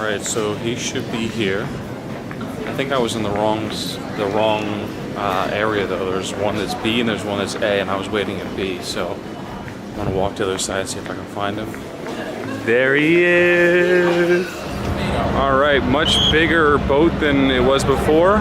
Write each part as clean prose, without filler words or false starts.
Alright, so he should be here. I think I was in the wrong area though. There's one that's B and there's one that's A, and I was waiting at B, so I'm gonna walk to the other side, see if I can find him. There he is! Alright, much bigger boat than it was before.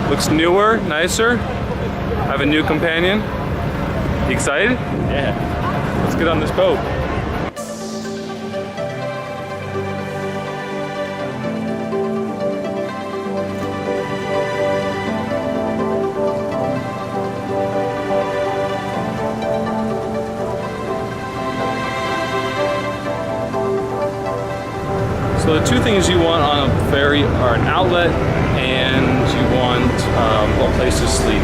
Looks newer, nicer. I have a new companion. You excited? Yeah. Let's get on this boat. So the two things you want on a ferry are an outlet and you want a place to sleep.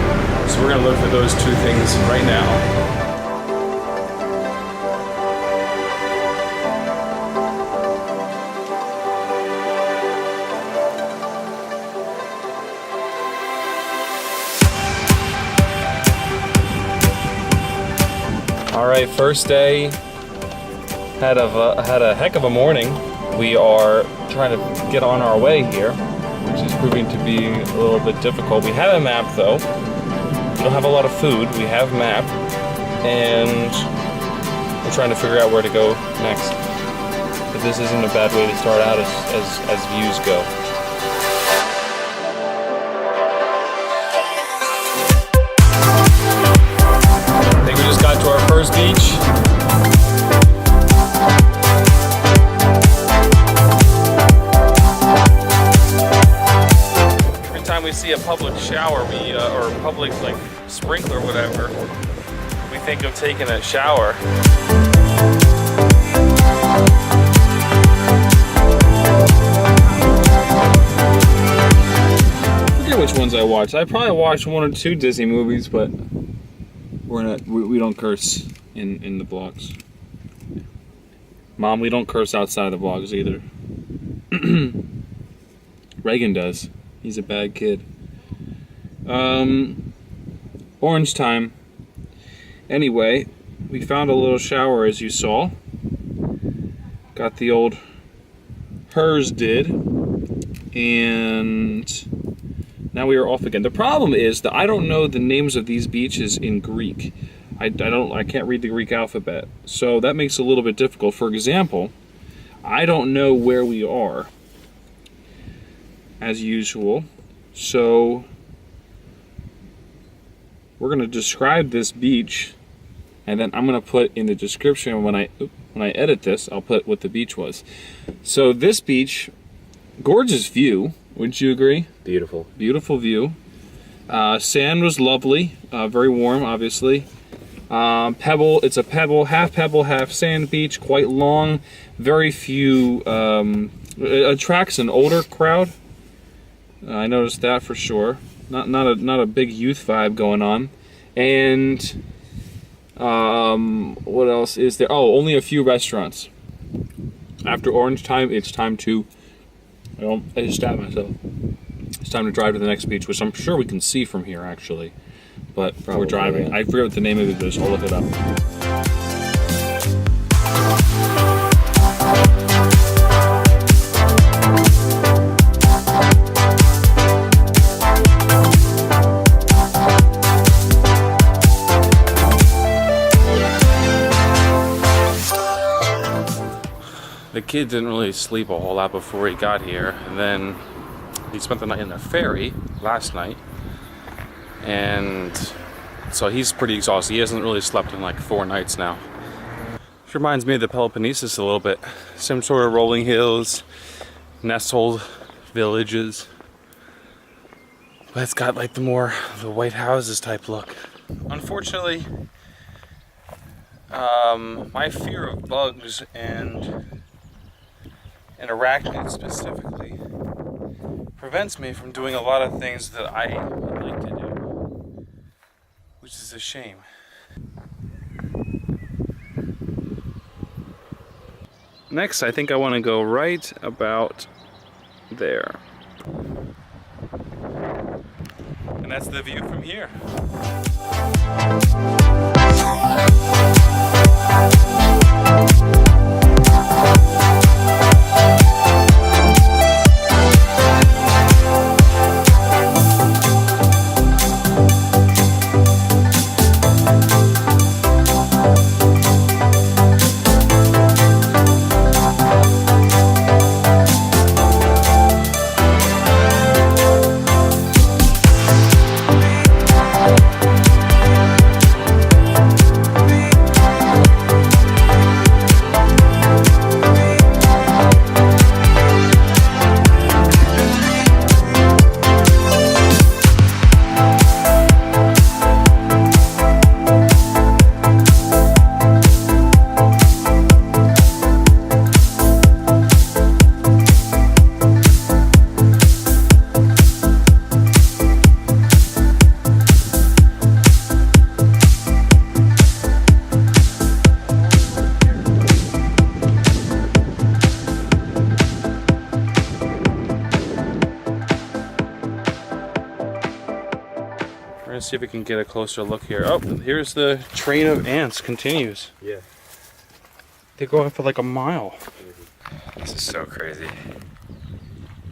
So we're gonna look for those two things right now. All right, first day. Had a heck of a morning. We are trying to get on our way here, which is proving to be a little bit difficult. We have a map though. We don't have a lot of food. We have a map, and we're trying to figure out where to go next. But this isn't a bad way to start out as views go. I think we just got to our first beach. We see a public shower, or a public like sprinkler, whatever, we think of taking a shower. I forget which ones I watched. I probably watched one or two Disney movies, but we don't curse in the vlogs. Mom, we don't curse outside of the vlogs either. Reagan does. He's a bad kid. Orange time. Anyway, we found a little shower, as you saw. Got the old hers did. And now we are off again. The problem is that I don't know the names of these beaches in Greek. I can't read the Greek alphabet. So that makes it a little bit difficult. For example, I don't know where we are, as usual. So we're going to describe this beach, and then I'm going to put in the description when I edit this, I'll put what the beach was. So this beach, gorgeous view, wouldn't you agree? Beautiful. Beautiful view. Sand was lovely, very warm, obviously. Pebble, it's a pebble, half sand beach, quite long, very few, attracts an older crowd. I noticed that for sure. Not a big youth vibe going on. And what else is there? Oh, only a few restaurants. After orange time, it's time to. I just stabbed myself. It's time to drive to the next beach, which I'm sure we can see from here actually. But we're driving. Yeah. I forget what the name of it is. I'll look it up. The kid didn't really sleep a whole lot before he got here, and then he spent the night in the ferry last night, and so he's pretty exhausted. He hasn't really slept in like 4 nights now. Which reminds me of the Peloponnesus a little bit. Some sort of rolling hills, nestled villages, but it's got like the white houses type look. Unfortunately, my fear of bugs and arachnids specifically prevents me from doing a lot of things that I would like to do, which is a shame. Next, I think I want to go right about there. And that's the view from here. to see if we can get a closer look here. Oh, here's the train of ants continues. Yeah. They're going for like a mile. This is so crazy.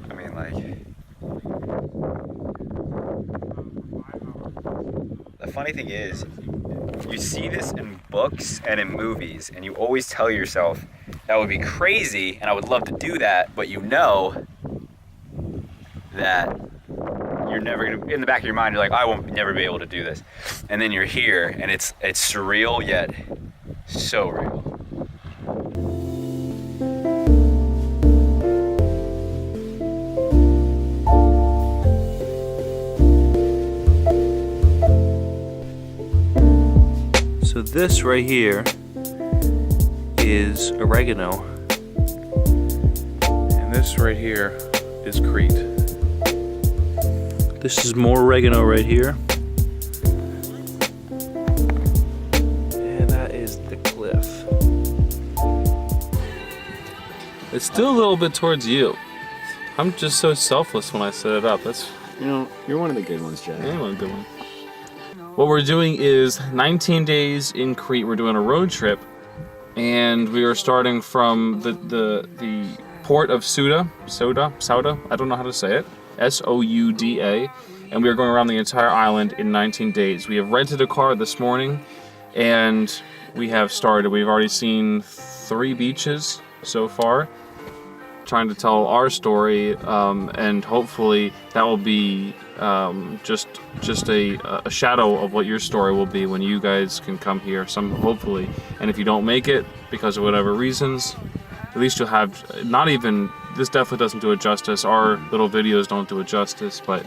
I mean, like, the funny thing is, you see this in books and in movies, and you always tell yourself, that would be crazy, and I would love to do that, but you know that you're never gonna, in the back of your mind, you're like, I won't never be able to do this. And then you're here, and it's surreal, yet so real. So this right here is oregano, and this right here is Crete. This is more oregano right here, and that is the cliff. It's still a little bit towards you. I'm just so selfless when I set it up. That's, You know, you're one of the good ones, Chad. I am a good one. What we're doing is 19 days in Crete. We're doing a road trip, and we are starting from the port of Souda. I don't know how to say it. Souda, and we are going around the entire island in 19 days. We have rented a car this morning, and we have started. We've already seen 3 beaches so far, trying to tell our story, and hopefully that will be just a shadow of what your story will be when you guys can come here, hopefully. And if you don't make it because of whatever reasons, at least you'll have, not even, this definitely doesn't do it justice, our little videos don't do it justice, but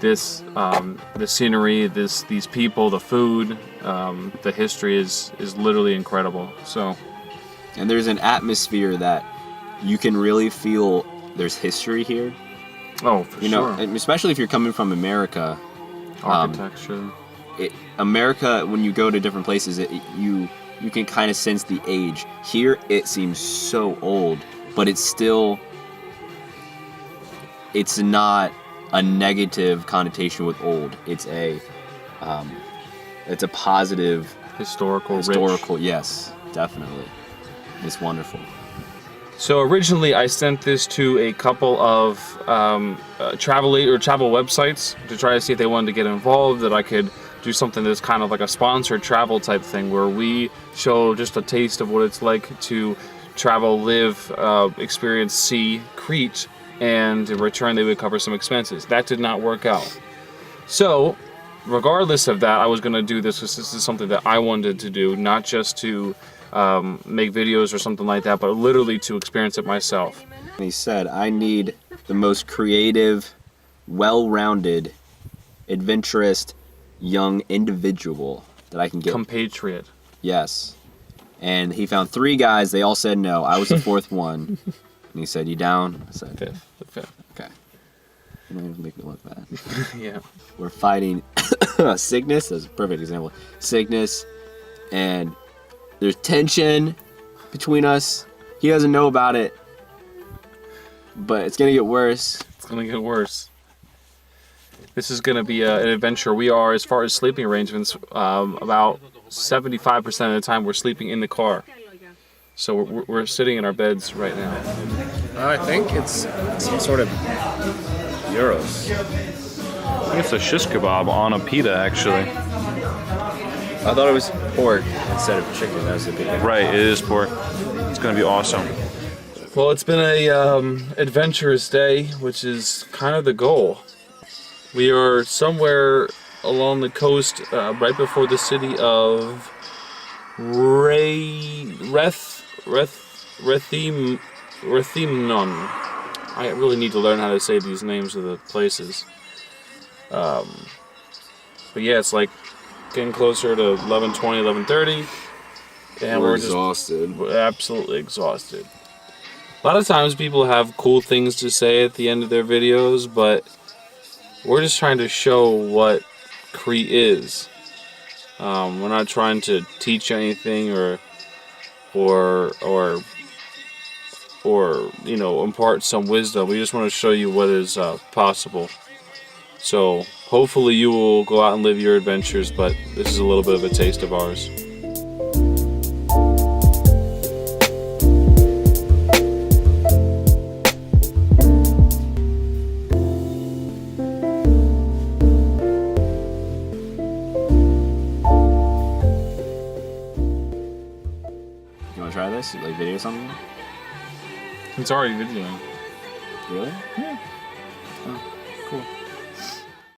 this, the scenery, these people, the food, the history is literally incredible. So, and there's an atmosphere that you can really feel. There's history here. Oh, for you sure. know, and especially if you're coming from America. Architecture. America, when you go to different places, you can kind of sense the age. Here, it seems so old, but it's not a negative connotation with old. It's a positive Historical, rich. Yes, definitely. It's wonderful. So originally I sent this to a couple of travel websites to try to see if they wanted to get involved, that I could do something that's kind of like a sponsored travel type thing where we show just a taste of what it's like to travel, live, experience, see Crete, and in return they would cover some expenses. That did not work out. So regardless of that, I was going to do this because this is something that I wanted to do, not just to make videos or something like that, but literally to experience it myself. And he said, I need the most creative, well-rounded, adventurous, young individual that I can get. Compatriot. Yes. And he found 3 guys. They all said no. I was the 4th one. And he said, you down? I said, The fifth. Okay. You don't even make me look bad. Yeah. We're fighting sickness. That's a perfect example. Sickness, and there's tension between us. He doesn't know about it, but it's gonna get worse. It's gonna get worse. This is gonna be an adventure. We are, as far as sleeping arrangements, about 75% of the time we're sleeping in the car. So we're sitting in our beds right now. I think it's some sort of gyros. I think it's a shish kebab on a pita, actually. I thought it was pork instead of chicken. That was the big thing. Right, it is pork. It's gonna be awesome. Well, it's been a adventurous day, which is kind of the goal. We are somewhere along the coast, right before the city of Rethymnon. I really need to learn how to say these names of the places. But yeah, it's like getting closer to 11:20, 11:30, and we're exhausted. We're absolutely exhausted. A lot of times people have cool things to say at the end of their videos, but we're just trying to show what Crete is. We're not trying to teach anything or you know, impart some wisdom. We just want to show you what is possible. So hopefully you will go out and live your adventures, but this is a little bit of a taste of ours. You want to try this? Like video something? It's already videoing. Really? Yeah. Oh, cool.